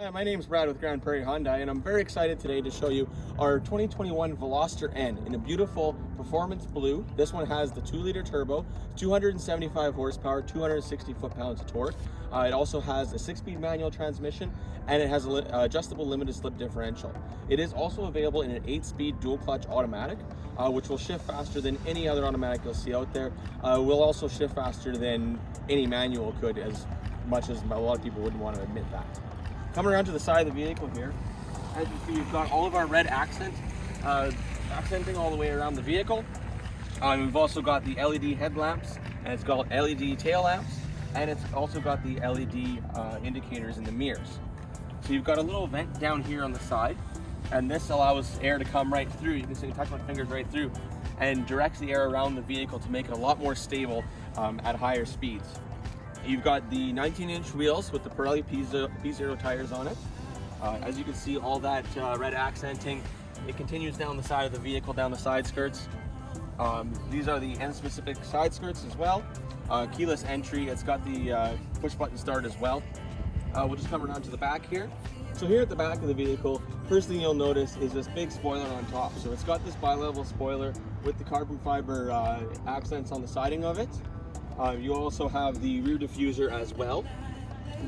Hi, my name is Brad with Prairie Hyundai, and I'm very excited today to show you our 2021 Veloster N in a beautiful performance blue. This one has the 2-liter turbo, 275 horsepower, 260 foot-pounds of torque. It also has a 6-speed manual transmission, and it has an adjustable limited slip differential. It is also available in an 8-speed dual-clutch automatic, which will shift faster than any other automatic you'll see out there. Will also shift faster than any manual could, as much as a lot of people wouldn't want to admit that. Coming around to the side of the vehicle here, as you see, we've got all of our red accenting all the way around the vehicle. We've also got the LED headlamps, and it's got LED tail lamps, and it's also got the LED indicators in the mirrors. So you've got a little vent down here on the side, and this allows air to come right through. You can see, tuck my fingers right through, and directs the air around the vehicle to make it a lot more stable at higher speeds. You've got the 19-inch wheels with the Prairie P0 tires on it. As you can see, all that red accenting, it continues down the side of the vehicle, down the side skirts. These are the N-specific side skirts as well. Keyless entry, it's got the push-button start as well. We'll just come around to the back here. So here at the back of the vehicle, first thing you'll notice is this big spoiler on top. So it's got this bi-level spoiler with the carbon fiber accents on the siding of it. You also have the rear diffuser as well.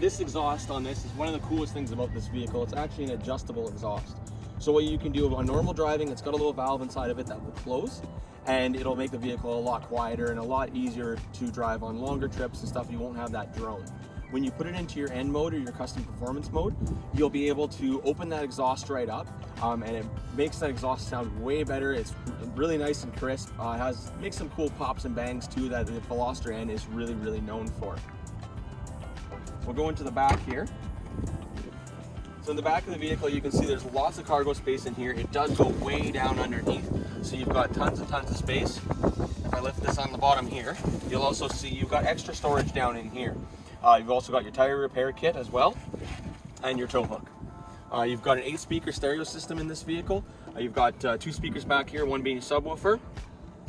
This exhaust on this is one of the coolest things about this vehicle. It's actually an adjustable exhaust. So what you can do on normal driving, it's got a little valve inside of it that will close, and it'll make the vehicle a lot quieter and a lot easier to drive on longer trips and stuff. You won't have that drone. When you put it into your N mode or your custom performance mode, you'll be able to open that exhaust right up, and it makes that exhaust sound way better. It's really nice and crisp. Makes some cool pops and bangs too that the Veloster N is really known for. We'll go into the back here. So in the back of the vehicle, you can see there's lots of cargo space in here. It does go way down underneath, so you've got tons and tons of space. If I lift this on the bottom here, you'll also see you've got extra storage down in here. You've also got your tire repair kit as well, and your tow hook. You've got an 8-speaker stereo system in this vehicle. You've got 2 speakers back here, one being a subwoofer,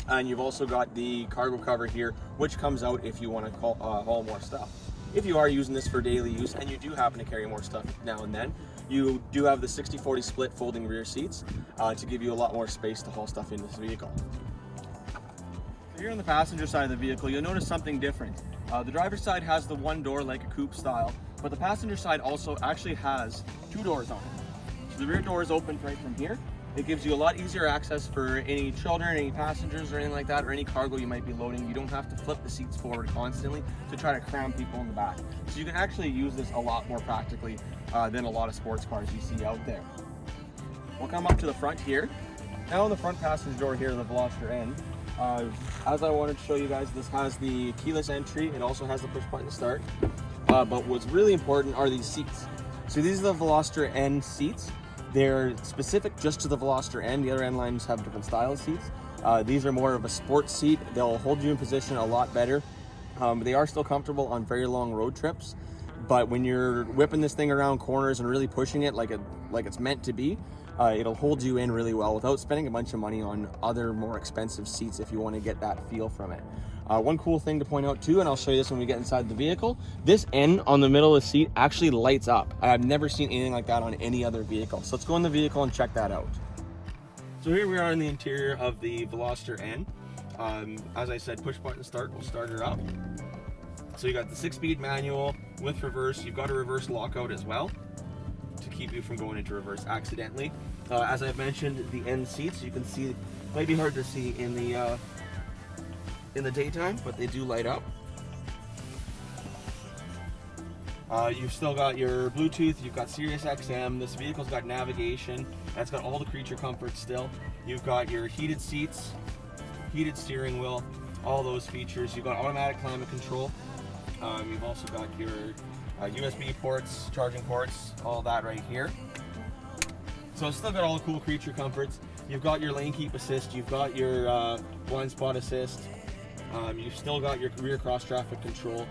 and you've also got the cargo cover here, which comes out if you want to haul more stuff. If you are using this for daily use, and you do happen to carry more stuff now and then, you do have the 60/40 split folding rear seats to give you a lot more space to haul stuff in this vehicle. So here on the passenger side of the vehicle, you'll notice something different. The driver's side has the one door like a coupe style, but the passenger side also actually has 2 doors on it. So the rear door is open right from here. It gives you a lot easier access for any children, any passengers or anything like that, or any cargo you might be loading. You don't have to flip the seats forward constantly to try to cram people in the back. So you can actually use this a lot more practically than a lot of sports cars you see out there. We'll come up to the front here. Now on the front passenger door here, the Veloster N, as I wanted to show you guys, this has the keyless entry. It also has the push button start. But what's really important are these seats. So these are the Veloster N seats. They're specific just to the Veloster N. The other N lines have different style of seats. These are more of a sports seat. They'll hold you in position a lot better. They are still comfortable on very long road trips. But when you're whipping this thing around corners and really pushing it like it's meant to be, it'll hold you in really well without spending a bunch of money on other more expensive seats if you want to get that feel from it. One cool thing to point out too, and I'll show you this when we get inside the vehicle, this N on the middle of the seat actually lights up. I've never seen anything like that on any other vehicle. So let's go in the vehicle and check that out. So here we are in the interior of the Veloster N. As I said, push button start will start her up. So you got the 6-speed manual with reverse. You've got a reverse lockout as well to keep you from going into reverse accidentally. As I've mentioned, the N seats, you can see, might be hard to see in the daytime, but they do light up. You've still got your Bluetooth, you've got Sirius XM, this vehicle's got navigation, that's got all the creature comforts still. You've got your heated seats, heated steering wheel, all those features. You've got automatic climate control. You've also got your USB ports, charging ports, all that right here. So it's still got all the cool creature comforts. You've got your lane keep assist, you've got your blind spot assist, you've still got your rear cross traffic control,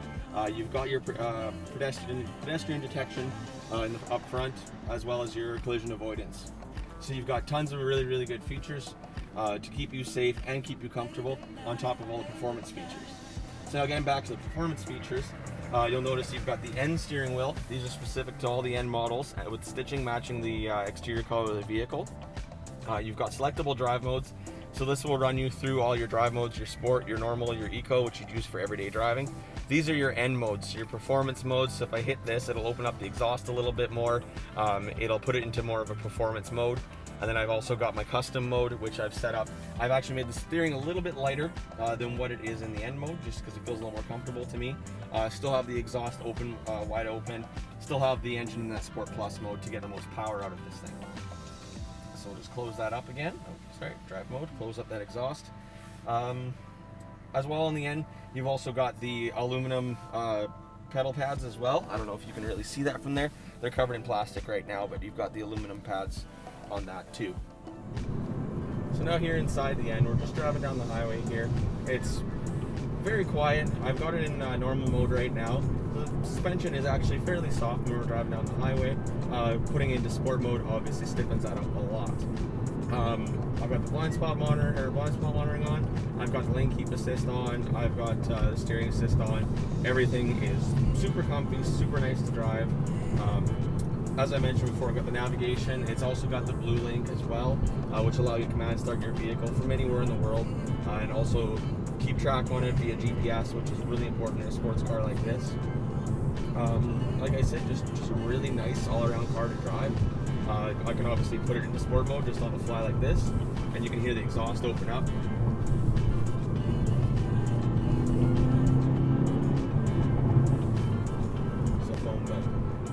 you've got your pedestrian detection up front, as well as your collision avoidance. So you've got tons of really good features to keep you safe and keep you comfortable on top of all the performance features. So now getting back to the performance features, You'll notice you've got the N steering wheel. These are specific to all the N models with stitching matching the exterior color of the vehicle. You've got selectable drive modes. So this will run you through all your drive modes, your sport, your normal, your eco, which you'd use for everyday driving. These are your N modes, your performance modes. So if I hit this, it'll open up the exhaust a little bit more. It'll put it into more of a performance mode. And then I've also got my custom mode, which I've set up. I've actually made the steering a little bit lighter than what it is in the N mode, just because it feels a little more comfortable to me. Still have the exhaust open, wide open. Still have the engine in that Sport Plus mode to get the most power out of this thing. So we'll just close that up again. Oh, sorry, drive mode, close up that exhaust. As well in the end, you've also got the aluminum pedal pads as well. I don't know if you can really see that from there. They're covered in plastic right now, but you've got the aluminum pads on that too. So now here inside the end, we're just driving down the highway here. It's very quiet. I've got it in normal mode right now. The suspension is actually fairly soft when we're driving down the highway. Putting it into sport mode obviously stiffens that up a lot. I've got the blind spot monitoring on. I've got the lane keep assist on. I've got the steering assist on. Everything is super comfy, super nice to drive. As I mentioned before, I've got the navigation. It's also got the Blue Link as well, which allow you to command start your vehicle from anywhere in the world, and also keep track on it via GPS, which is really important in a sports car like this. Like I said, just a really nice all-around car to drive. I can obviously put it into sport mode just on the fly like this, and you can hear the exhaust open up.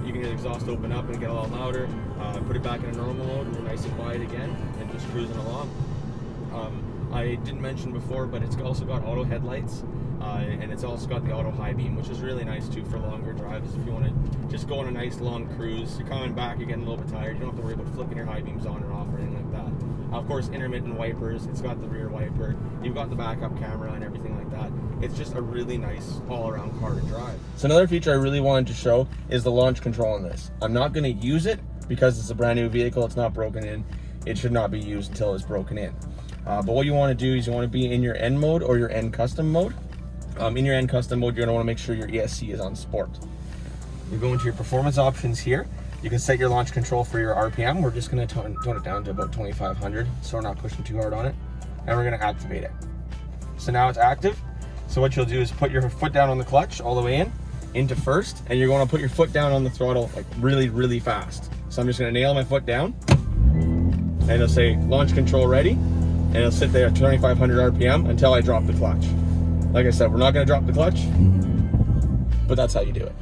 You can hear the exhaust open up and get a lot louder. Put it back in a normal mode, we're nice and quiet again, and just cruising along. I didn't mention before, but it's also got auto headlights, and it's also got the auto high beam, which is really nice too for longer drives. If you want to just go on a nice long cruise, you're coming back, you're getting a little bit tired, you don't have to worry about flipping your high beams on or off or anything like that. Of course, intermittent wipers, it's got the rear wiper, you've got the backup camera and everything like that. It's just a really nice all-around car to drive. So another feature I really wanted to show is the launch control on this. I'm not going to use it because it's a brand new vehicle, it's not broken in. It should not be used until it's broken in. But what you want to do is you want to be in your N mode or your N custom mode. In your N custom mode, you're going to want to make sure your ESC is on sport. You go into your performance options here. You can set your launch control for your RPM. We're just going to tone it down to about 2,500, so we're not pushing too hard on it. And we're going to activate it. So now it's active. So what you'll do is put your foot down on the clutch all the way into first, and you're going to put your foot down on the throttle like really, really fast. So I'm just going to nail my foot down, and it'll say launch control ready, and it'll sit there at 2,500 RPM until I drop the clutch. Like I said, we're not going to drop the clutch, but that's how you do it.